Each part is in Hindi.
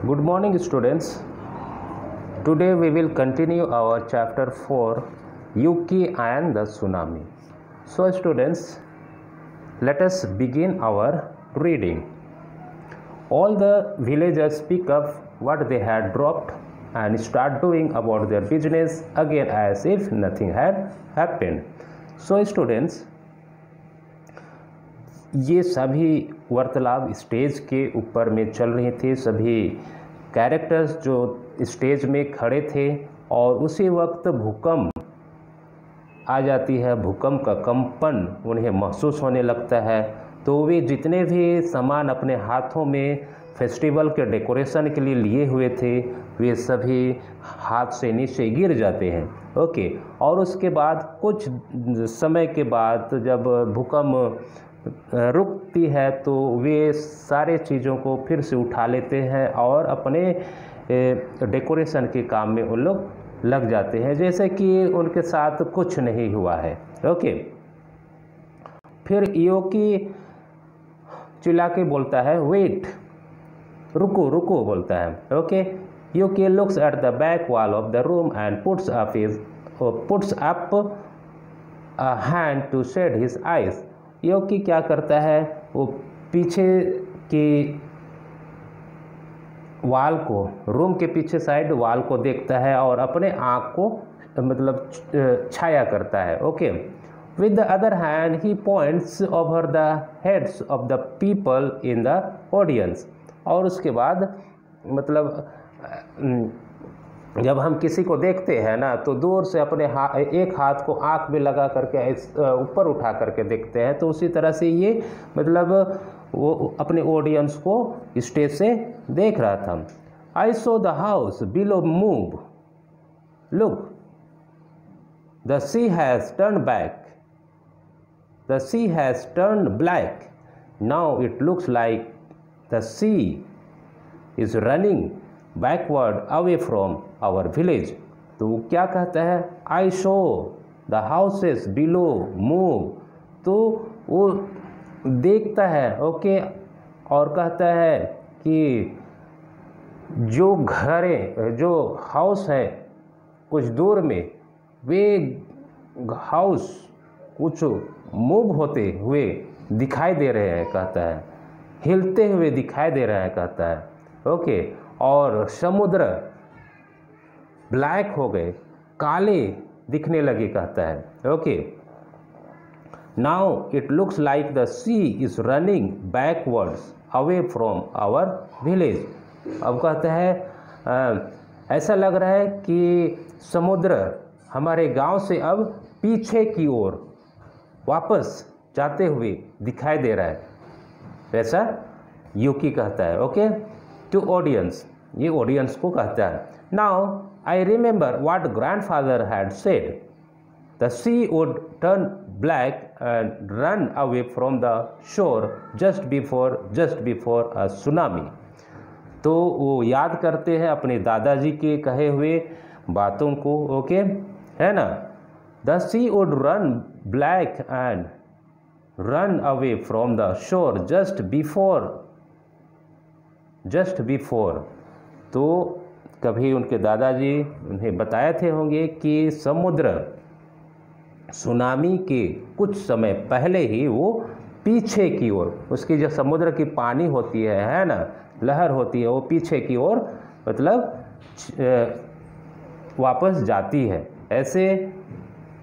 Good morning, students. Today we will continue our chapter 4, Yuki and the Tsunami. So, students, let us begin our reading. All the villagers pick up what they had dropped and start doing about their business again as if nothing had happened. So, students, ये सभी वार्तालाप स्टेज के ऊपर में चल रही थी। सभी कैरेक्टर्स जो स्टेज में खड़े थे और उसी वक्त भूकंप आ जाती है, भूकंप का कंपन उन्हें महसूस होने लगता है। तो वे जितने भी सामान अपने हाथों में फेस्टिवल के डेकोरेशन के लिए लिए हुए थे वे सभी हाथ से नीचे गिर जाते हैं। ओके, और उसके बाद कुछ समय के बाद जब भूकंप रुकती है तो वे सारे चीज़ों को फिर से उठा लेते हैं और अपने डेकोरेशन के काम में उन लोग लग जाते हैं जैसे कि उनके साथ कुछ नहीं हुआ है। ओके, फिर यूकी चिल्ला के बोलता है वेट, रुको रुको बोलता है। Okay, Yuki looks at the back wall of the room and puts up a hand to shade his eyes. Yuki क्या करता है, वो पीछे की वाल को, रूम के पीछे साइड वाल को देखता है और अपने आँख को मतलब छाया करता है। Okay, with the other hand he points over the heads of the people in the audience. और उसके बाद मतलब जब हम किसी को देखते हैं ना तो दूर से अपने एक हाथ को आँख में लगा करके ऊपर उठा करके देखते हैं। तो उसी तरह से ये मतलब वो अपने ऑडियंस को स्टेज से देख रहा था। I saw the house below move, look the sea has turn back, the sea has turn black, now it looks like the sea is running backward away from our village. तो वो क्या कहता है, I show the houses below move. तो वो देखता है, ओके, और कहता है कि जो घरें, जो हाउस है कुछ दूर में, वे हाउस कुछ मूव होते हुए दिखाई दे रहे हैं, कहता है, हिलते हुए दिखाई दे रहे हैं, कहता है। ओके, और समुद्र ब्लैक हो गए, काले दिखने लगे, कहता है। Okay, now it looks like the sea is running backwards away from our village. अब कहता है ऐसा लग रहा है कि समुद्र हमारे गांव से अब पीछे की ओर वापस जाते हुए दिखाई दे रहा है, ऐसा यूकी कहता है। ओके, टू ऑडियंस, ये ऑडियंस को कहता है। Now I remember what grandfather had said, the sea would turn black and run away from the shore just before a tsunami. तो वो याद करते हैं अपने दादाजी के कहे हुए बातों को। ओके, है ना, the sea would run black and run away from the shore just before. तो कभी उनके दादाजी उन्हें बताए थे होंगे कि समुद्र सुनामी के कुछ समय पहले ही वो पीछे की ओर, उसकी जो समुद्र की पानी होती है ना, लहर होती है, वो पीछे की ओर मतलब वापस जाती है, ऐसे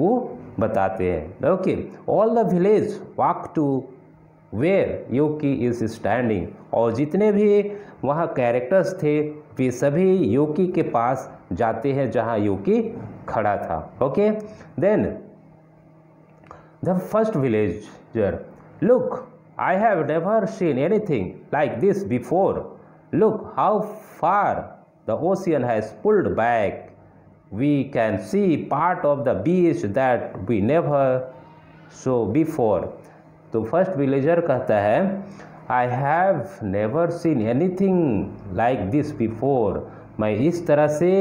वो बताते हैं। Okay, all the village walk to where Yuki is standing. और जितने भी वहाँ कैरेक्टर्स थे वे सभी यूकी के पास जाते हैं जहाँ यूकी खड़ा था। Okay, then the first villager, look I have never seen anything like this before, look how far the ocean has pulled back, we can see part of the beach that we never saw before. तो फर्स्ट विलेजर कहता है I have never seen anything like this before, मैं इस तरह से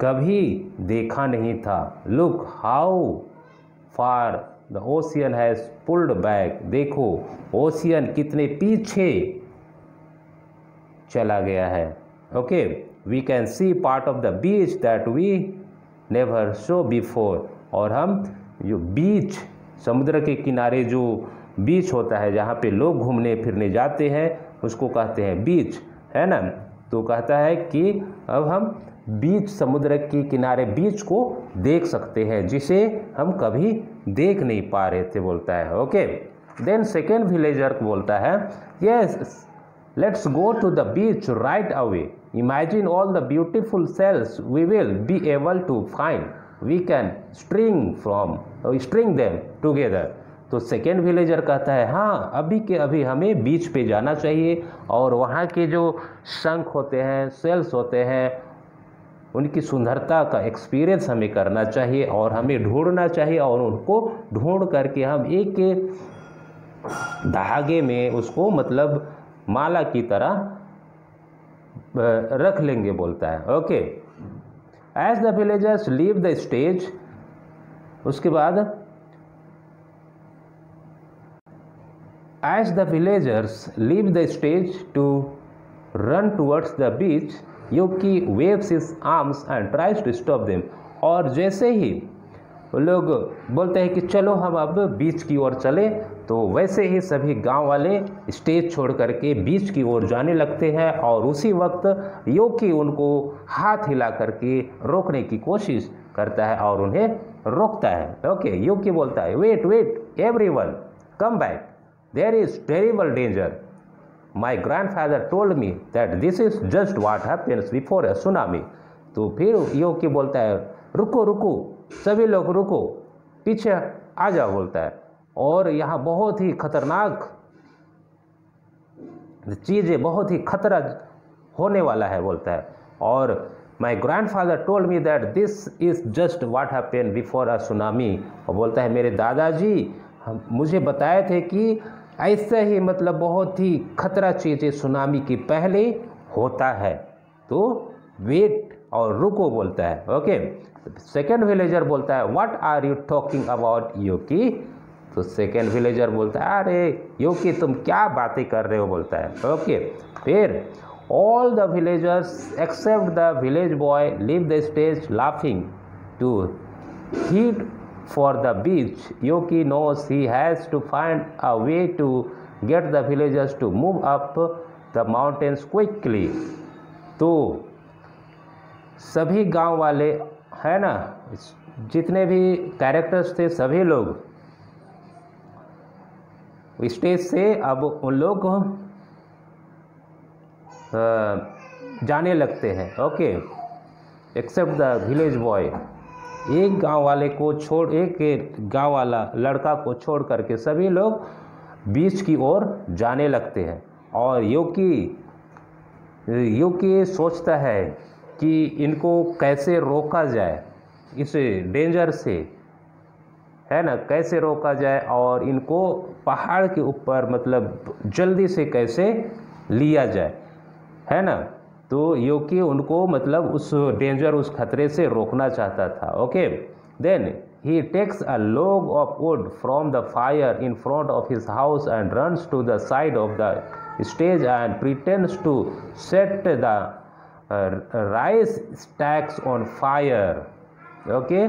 कभी देखा नहीं था। Look how far the ocean has pulled back, देखो ओशियन कितने पीछे चला गया है। Okay, we can see part of the beach that we never saw before. और हम जो बीच, समुद्र के किनारे जो बीच होता है जहाँ पे लोग घूमने फिरने जाते हैं उसको कहते हैं बीच, है ना। तो कहता है कि अब हम बीच, समुद्र के किनारे बीच को देख सकते हैं जिसे हम कभी देख नहीं पा रहे थे, बोलता है। ओके, देन सेकेंड विलेजर बोलता है yes let's go to the beach right away, imagine all the beautiful shells we will be able to find, we can string them together. तो सेकेंड विलेजर कहता है हाँ, अभी के अभी हमें बीच पे जाना चाहिए और वहाँ के जो शंख होते हैं, सेल्स होते हैं, उनकी सुंदरता का एक्सपीरियंस हमें करना चाहिए और हमें ढूंढना चाहिए और उनको ढूंढ करके हम एक धागे में उसको मतलब माला की तरह रख लेंगे, बोलता है। Okay, as the villagers leave the stage, उसके बाद as the villagers leave the stage to run towards the beach, Yuki waves his arms and tries to stop them. और जैसे ही वो लोग बोलते हैं कि चलो हम अब बीच की ओर चले, तो वैसे ही सभी गांव वाले स्टेज छोड़ करके बीच की ओर जाने लगते हैं और उसी वक्त यूकी उनको हाथ हिला करके रोकने की कोशिश करता है और उन्हें रोकता है। ओके, यूकी बोलता है wait wait everyone come back, there is terrible danger, my grandfather told me that this is just what happens before a tsunami. तो फिर यूकी बोलता है रुको रुको, सभी लोग रुको, पीछे आ जाओ, बोलता है। और यहाँ बहुत ही खतरनाक चीज़ें, बहुत ही खतरा होने वाला है, बोलता है। और माई grandfather told me that this is just what happened before a tsunami. और बोलता है मेरे दादाजी मुझे बताए थे कि ऐसे ही मतलब बहुत ही खतरा चीज़ें सुनामी के पहले होता है, तो वेट और रुको, बोलता है। ओके, सेकेंड विलेजर बोलता है what are you talking about Yuki. तो सेकेंड विलेजर बोलता है अरे यूकी तुम क्या बातें कर रहे हो, बोलता है। ओके, फिर all the villagers except the village boy leave the stage laughing to head for the beach. Yuki knows he has to find a way to get the villagers to move up the mountains quickly. तो सभी गांव वाले, है ना, जितने भी कैरेक्टर्स थे सभी लोग स्टेज से अब उन लोग जाने लगते हैं। Okay, except the village boy, एक गांव वाले को छोड़, एक गांव वाला लड़का को छोड़ करके सभी लोग बीच की ओर जाने लगते हैं। और यूकी सोचता है कि इनको कैसे रोका जाए, इस डेंजर से, है ना, कैसे रोका जाए और इनको पहाड़ के ऊपर मतलब जल्दी से कैसे लिया जाए, है ना। तो यूकी उनको मतलब उस डेंजर, उस खतरे से रोकना चाहता था। Okay, then he takes a log of wood from the fire in front of his house and runs to the side of the stage and pretends to set the rice stacks on fire. Okay,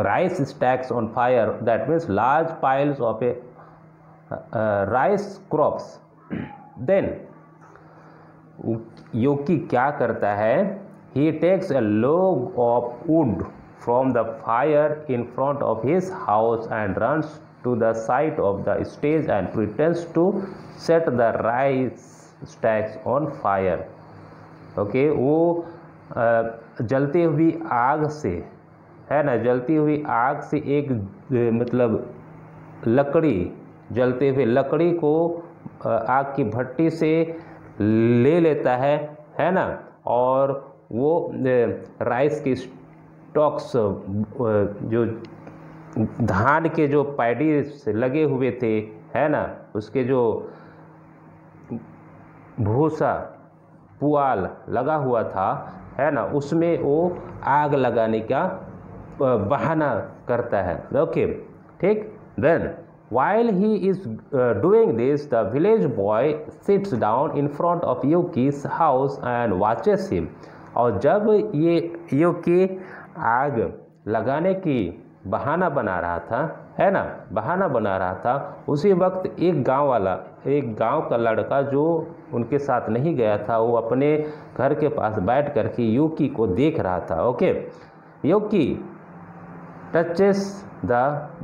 rice stacks on fire, that means large piles of rice crops. Then यूकी क्या करता है, he takes a log of wood from the fire in front of his house and runs to the side of the stage and pretends to set the rice stacks on fire. Okay, वो जलती हुई आग से, है ना, जलती हुई आग से एक मतलब लकड़ी, जलते हुए लकड़ी को आग की भट्टी से ले लेता है ना। और वो राइस की स्टॉक्स, जो धान के जो पैडी से लगे हुए थे, है ना, उसके जो भूसा पुआल लगा हुआ था, है ना, उसमें वो आग लगाने का बहाना करता है। ओके, ठीक। Then While he is doing this, the village boy sits down in front of Yuki's house and watches him. और जब ये युकी आग लगाने की बहाना बना रहा था, है ना, बहाना बना रहा था, उसी वक्त एक गांव का लड़का जो उनके साथ नहीं गया था, वो अपने घर के पास बैठ कर के युकी को देख रहा था. Okay, Yuki touches the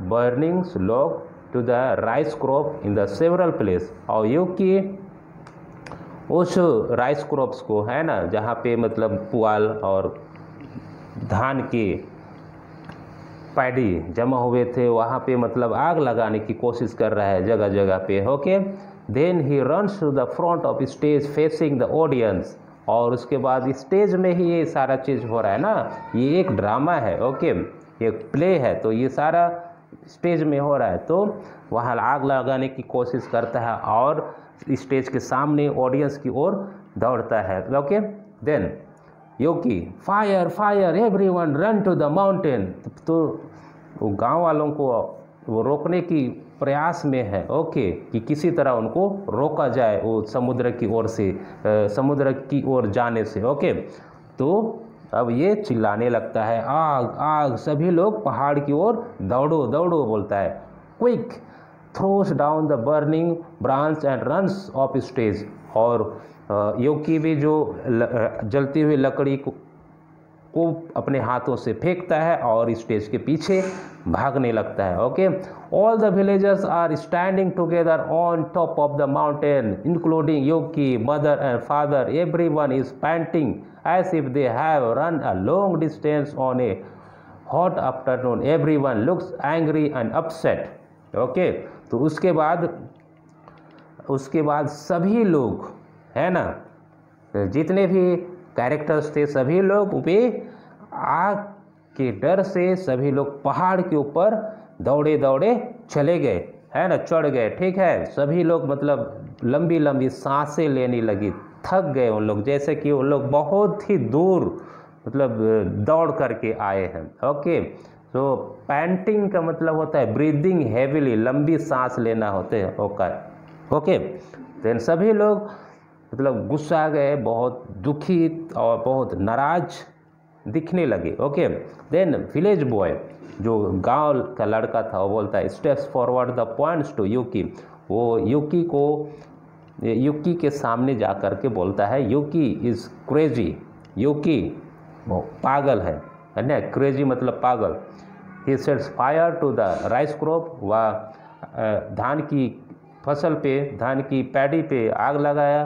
burning log to the rice crop in the several place. और युकी उस राइस क्रॉप्स को, है ना, जहाँ पे मतलब पुआल और धान के पैडी जमा हुए थे, वहाँ पे मतलब आग लगाने की कोशिश कर रहा है जगह जगह पे. Okay, then he runs to the front of stage facing the audience. और उसके बाद स्टेज में ही ये सारा चीज़ हो रहा है ना, ये एक ड्रामा है. ओके, ये प्ले है, तो ये सारा स्टेज में हो रहा है. तो वहाँ आग लगाने की कोशिश करता है और स्टेज के सामने ऑडियंस की ओर दौड़ता है. Okay, then Yuki fire fire everyone run to the mountain. तो वो गांव वालों को वो रोकने की प्रयास में है. ओके, कि किसी तरह उनको रोका जाए वो समुद्र की ओर जाने से. ओके, तो अब ये चिल्लाने लगता है, आग आग, सभी लोग पहाड़ की ओर दौड़ो दौड़ो बोलता है. Quick throws down the burning branch and runs off stage. और युकी भी जो जलती हुई लकड़ी को अपने हाथों से फेंकता है और स्टेज के पीछे भागने लगता है. Okay, all the villagers are standing together on top of the mountain including Yuki, mother and father. Everyone is panting as if they have run a long distance on a hot afternoon. Everyone looks angry and upset. Okay, तो उसके बाद सभी लोग, है ना, जितने भी कैरेक्टर्स थे सभी लोग वे आग के डर से सभी लोग पहाड़ के ऊपर दौड़े दौड़े चले गए, है ना, चढ़ गए. ठीक है, सभी लोग मतलब लंबी लंबी सांसें लेने लगी, थक गए उन लोग, जैसे कि उन लोग बहुत ही दूर मतलब दौड़ करके आए हैं. ओके, तो पैंटिंग का मतलब होता है ब्रीदिंग हैवीली, लंबी सांस लेना होते हैं. ओके, देन सभी लोग मतलब गुस्सा गए, बहुत दुखी और बहुत नाराज दिखने लगे. ओके, देन विलेज बॉय जो गांव का लड़का था वो बोलता है, steps forward the points to Yuki. वो युकी के सामने जा कर के बोलता है, युकी इज़ क्रेजी. युकी वो पागल है ना, क्रेजी मतलब पागल. He sets fire to the rice crop. वह धान की फसल पे, धान की पैडी पे आग लगाया.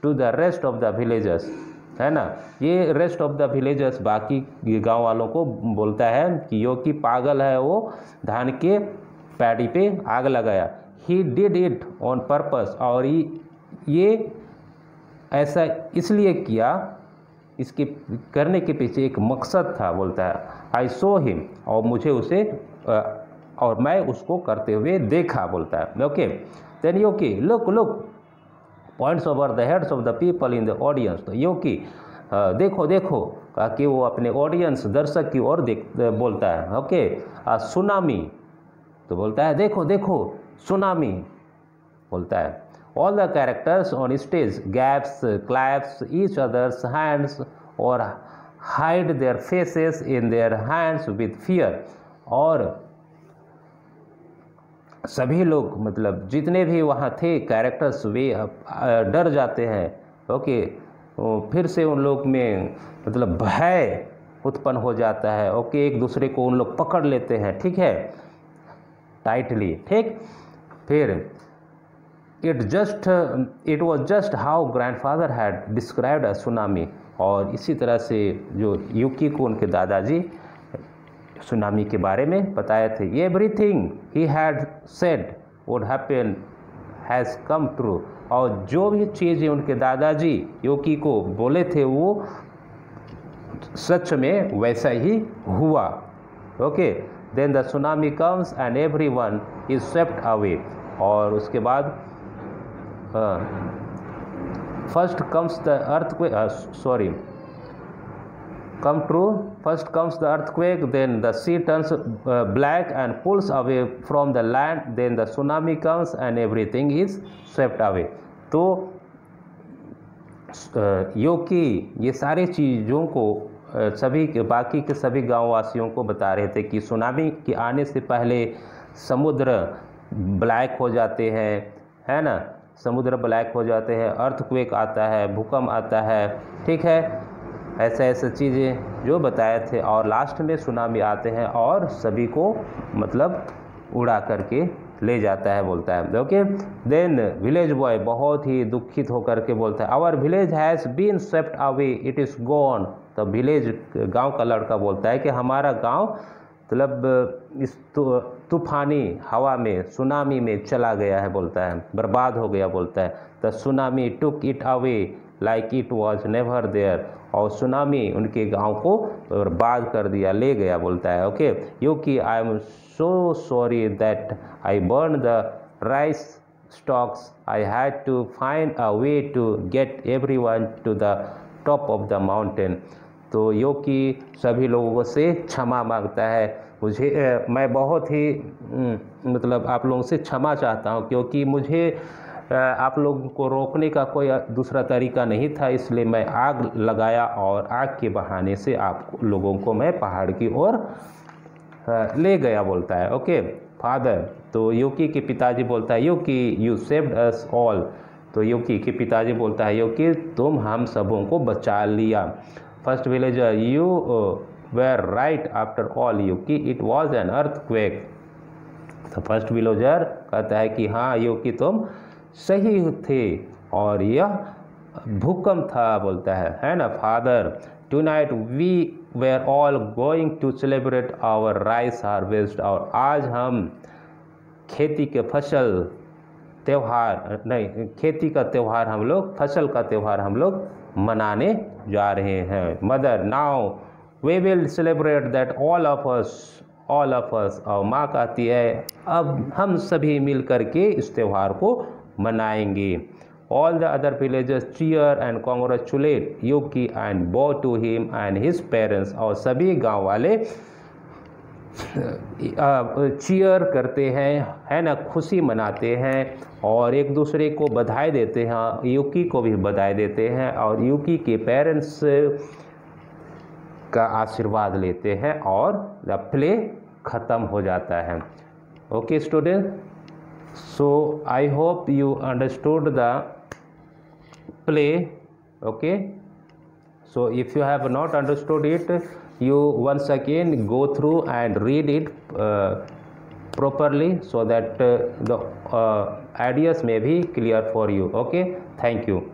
To the rest of the villagers, है ना, ये रेस्ट ऑफ द विलेजर्स बाकी गांव वालों को बोलता है कि युकी पागल है, वो धान के पैडी पे आग लगाया. He did it on purpose. और ये ऐसा इसलिए किया, इसके करने के पीछे एक मकसद था. बोलता है, आई सो हिम, और मुझे उसे और मैं उसको करते हुए देखा. बोलता है. Okay, then Yuki look look points over the heads of the people in the audience. तो युकी देखो देखो कि वो अपने ऑडियंस दर्शक की ओर बोलता है. ओके, सुनामी, तो बोलता है देखो देखो सुनामी बोलता है. All the characters on stage गैप्स क्लैप्स ईच अदर्स हैंड्स और hide their faces in their hands with fear. और सभी लोग मतलब जितने भी वहाँ थे कैरेक्टर्स वे डर जाते हैं. ओके, फिर से उन लोग में मतलब भय उत्पन्न हो जाता है. ओके, एक दूसरे को उन लोग पकड़ लेते हैं. ठीक है, टाइटली. ठीक, फिर it was just how grandfather had described a tsunami. और इसी तरह से जो युकी को उनके दादाजी सुनामी के बारे में बताए थे. Everything he had said would happen has come true. और जो भी चीज़ें उनके दादाजी युकी को बोले थे वो सच में वैसा ही हुआ. Okay, then the tsunami comes and everyone is swept away. और उसके बाद first comes the earthquake, come true. First comes the earthquake, then the sea turns black and pulls away from the land, then the tsunami comes and everything is swept away. तो योकी ये सारी चीज़ों को सभी बाकी के सभी गाँव वासियों को बता रहे थे कि सुनामी के आने से पहले समुद्र ब्लैक हो जाते हैं, है ना, समुद्र ब्लैक हो जाते हैं, अर्थक्वेक आता है, भूकंप आता है, ठीक है, ऐसे चीज़ें जो बताए थे। और लास्ट में सुनामी आते हैं और सभी को मतलब उड़ा करके ले जाता है, बोलता है। ओके, देन विलेज बॉय बहुत ही दुखित होकर के बोलता है, our village has been swept away, it is gone. तो विलेज गांव का लड़का बोलता है कि हमारा गांव मतलब इस तूफानी हवा में, सुनामी में चला गया है, बोलता है, बर्बाद हो गया, बोलता है। The tsunami took it away like it was never there, और सुनामी उनके गांव को बर्बाद कर दिया, ले गया, बोलता है। Okay, Yoki I am so sorry that I burn the rice stalks, I had to find a way to get everyone to the top of the mountain. तो योकी सभी लोगों से क्षमा मांगता है, मैं बहुत ही मतलब आप लोगों से क्षमा चाहता हूँ, क्योंकि मुझे आप लोगों को रोकने का कोई दूसरा तरीका नहीं था, इसलिए मैं आग लगाया और आग के बहाने से आप लोगों को मैं पहाड़ की ओर ले गया, बोलता है। ओके फादर, तो योकी के पिताजी बोलता है, yolky you saved us all. तो योकी के पिताजी बोलता है, योकी तुम हम सबों को बचा लिया। First villager, you were right after all Yoki, it was an earthquake. तो फर्स्ट विलेजर कहता है कि हाँ योकी तुम सही थे और यह भूकंप था, बोलता है ना। Father, tonight we were all going to celebrate our rice harvest, और आज हम खेती के फसल त्यौहार नहीं, खेती का त्यौहार हम लोग, फसल का त्यौहार हम लोग मनाने जा रहे हैं। Mother, now we will celebrate that all of us, और माँ कहती है अब हम सभी मिल करके इस त्यौहार को मनाएंगे। All the other villagers cheer and congratulate Yoki and bow to him and his parents, और सभी गांव वाले चीयर करते हैं, है ना, खुशी मनाते हैं और एक दूसरे को बधाई देते हैं, योकी को भी बधाई देते हैं और योकी के पेरेंट्स का आशीर्वाद लेते हैं और द प्ले ख़त्म हो जाता है। Okay student, so I hope you understood the play. Okay, so if you have not understood it, you once again go through and read it properly so that the ideas may be clear for you. Okay, thank you.